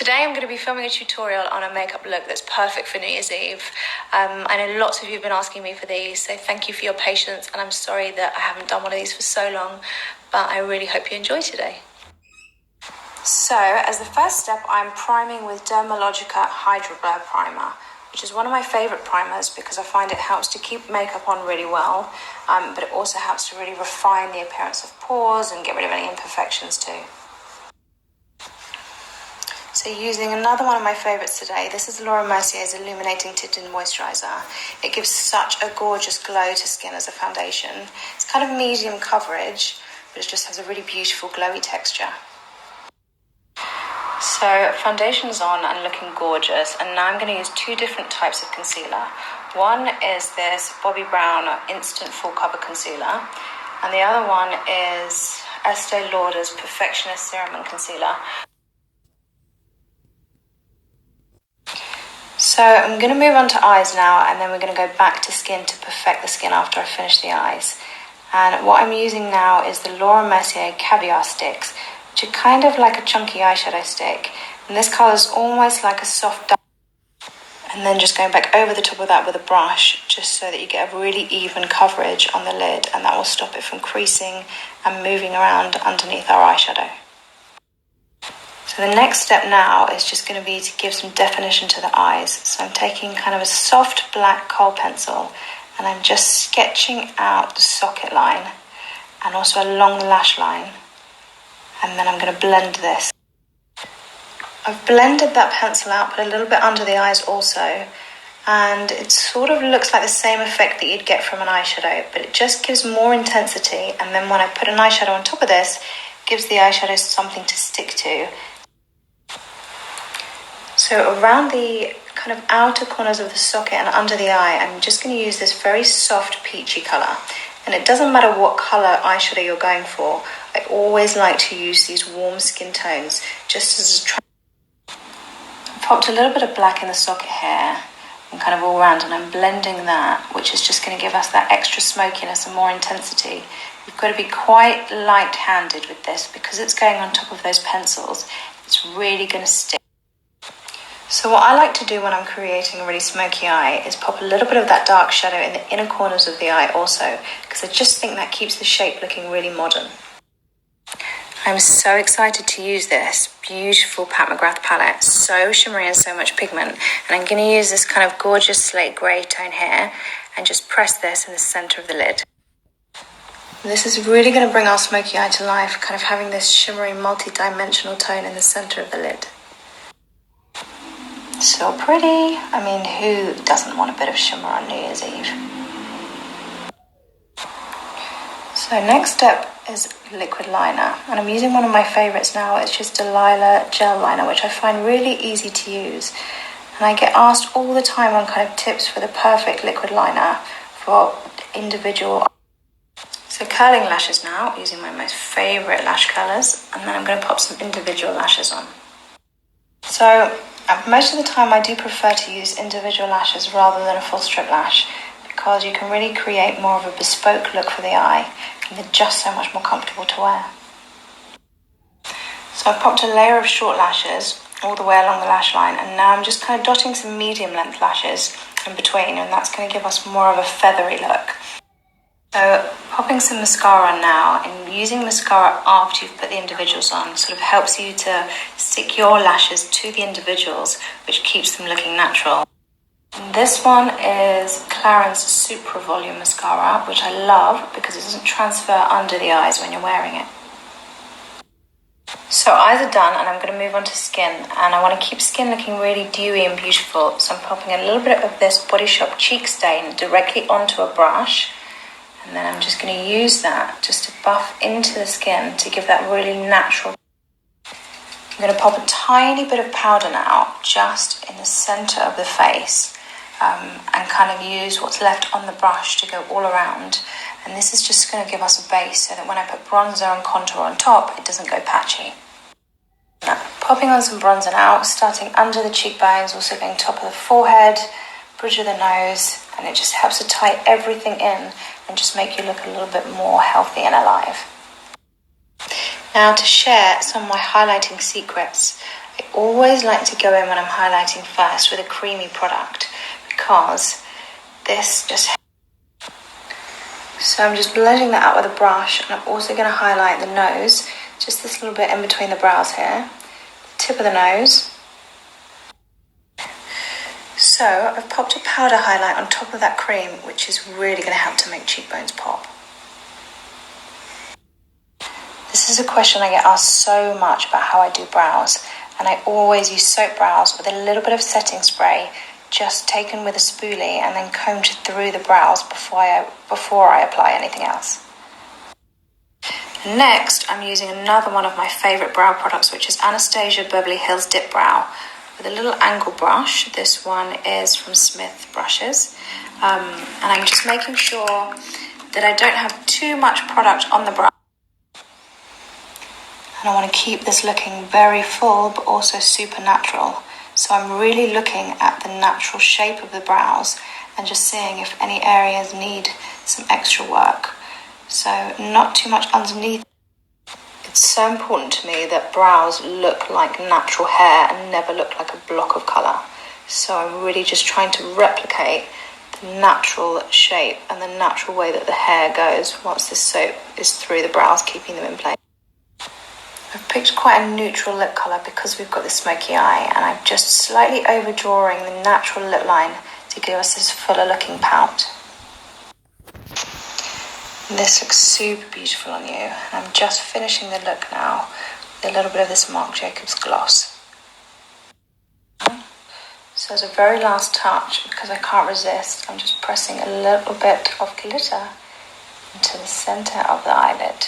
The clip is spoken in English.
Today I'm going to be filming a tutorial on a makeup look that's perfect for New Year's Eve. I know lots of you have been asking me for these, so thank you for your patience, and I'm sorry that I haven't done one of these for so long, but I really hope you enjoy today. So, as the first step, I'm priming with Dermalogica Hydro Blur Primer, which is one of my favourite primers because I find it helps to keep makeup on really well, but it also helps to really refine the appearance of pores and get rid of any imperfections too. So using another one of my favourites today, this is Laura Mercier's Illuminating Tinted Moisturiser. It gives such a gorgeous glow to skin as a foundation. It's kind of medium coverage, but it just has a really beautiful glowy texture. So foundation's on and looking gorgeous, and now I'm going to use two different types of concealer. One is this Bobbi Brown Instant Full Cover Concealer, and the other one is Estee Lauder's Perfectionist Serum and Concealer. So I'm going to move on to eyes now, and then we're going to go back to skin to perfect the skin after I finish the eyes. And what I'm using now is the Laura Mercier Caviar Sticks, which are kind of like a chunky eyeshadow stick. And this colour is almost like a soft dark. And then just going back over the top of that with a brush, just so that you get a really even coverage on the lid, and that will stop it from creasing and moving around underneath our eyeshadow. So the next step now is just going to be to give some definition to the eyes. So I'm taking kind of a soft black kohl pencil, and I'm just sketching out the socket line and also along the lash line. And then I'm going to blend this. I've blended that pencil out, put a little bit under the eyes also, and it sort of looks like the same effect that you'd get from an eyeshadow, but it just gives more intensity. And then when I put an eyeshadow on top of this, it gives the eyeshadow something to stick to. So around the kind of outer corners of the socket and under the eye, I'm just going to use this very soft peachy colour. And it doesn't matter what colour eyeshadow you're going for, I always like to use these warm skin tones just as a I popped a little bit of black in the socket here and kind of all around, and I'm blending that, which is just going to give us that extra smokiness and more intensity. You've got to be quite light-handed with this because it's going on top of those pencils. It's really going to stick. So what I like to do when I'm creating a really smoky eye is pop a little bit of that dark shadow in the inner corners of the eye also, because I just think that keeps the shape looking really modern. I'm so excited to use this beautiful Pat McGrath palette, so shimmery and so much pigment, and I'm going to use this kind of gorgeous slate grey tone here and just press this in the centre of the lid. This is really going to bring our smoky eye to life, kind of having this shimmery multi-dimensional tone in the centre of the lid. So pretty. I mean, who doesn't want a bit of shimmer on New Year's Eve? So next step is liquid liner, and I'm using one of my favourites now. It's just Delilah gel liner, which I find really easy to use, and I get asked all the time on kind of tips for the perfect liquid liner for individual. So curling lashes now, using my most favourite lash colours, and then I'm going to pop some individual lashes on. So most of the time I do prefer to use individual lashes rather than a full strip lash, because you can really create more of a bespoke look for the eye, and they're just so much more comfortable to wear. So I've popped a layer of short lashes all the way along the lash line, and now I'm just kind of dotting some medium length lashes in between, and that's going to give us more of a feathery look. So popping some mascara on now, and using mascara after you've put the individuals on sort of helps you to stick your lashes to the individuals, which keeps them looking natural. And this one is Clarins Supra Volume Mascara, which I love because it doesn't transfer under the eyes when you're wearing it. So eyes are done, and I'm going to move on to skin, and I want to keep skin looking really dewy and beautiful, so I'm popping a little bit of this Body Shop Cheek Stain directly onto a brush. And then I'm just going to use that just to buff into the skin to give that really natural. I'm going to pop a tiny bit of powder now just in the centre of the face, and kind of use what's left on the brush to go all around. And this is just going to give us a base so that when I put bronzer and contour on top, it doesn't go patchy. Now, popping on some bronzer now, starting under the cheekbones, also going top of the forehead, bridge of the nose, and it just helps to tie everything in and just make you look a little bit more healthy and alive. Now to share some of my highlighting secrets, I always like to go in when I'm highlighting first with a creamy product because this just... So I'm just blending that out with a brush, and I'm also going to highlight the nose, just this little bit in between the brows here, the tip of the nose. So I've popped a powder highlight on top of that cream, which is really going to help to make cheekbones pop. This is a question I get asked so much about how I do brows, and I always use soap brows with a little bit of setting spray, just taken with a spoolie and then combed through the brows before I apply anything else. Next, I'm using another one of my favourite brow products, which is Anastasia Beverly Hills Dip Brow, with a little angle brush. This one is from Smith Brushes, and I'm just making sure that I don't have too much product on the brow. And I want to keep this looking very full but also super natural. So I'm really looking at the natural shape of the brows and just seeing if any areas need some extra work. So not too much underneath. It's so important to me that brows look like natural hair and never look like a block of colour. So I'm really just trying to replicate the natural shape and the natural way that the hair goes once this soap is through the brows, keeping them in place. I've picked quite a neutral lip colour because we've got the smoky eye, and I'm just slightly overdrawing the natural lip line to give us this fuller looking pout. This looks super beautiful on you, and I'm just finishing the look now with a little bit of this Marc Jacobs gloss. So as a very last touch, because I can't resist, I'm just pressing a little bit of glitter into the centre of the eyelid.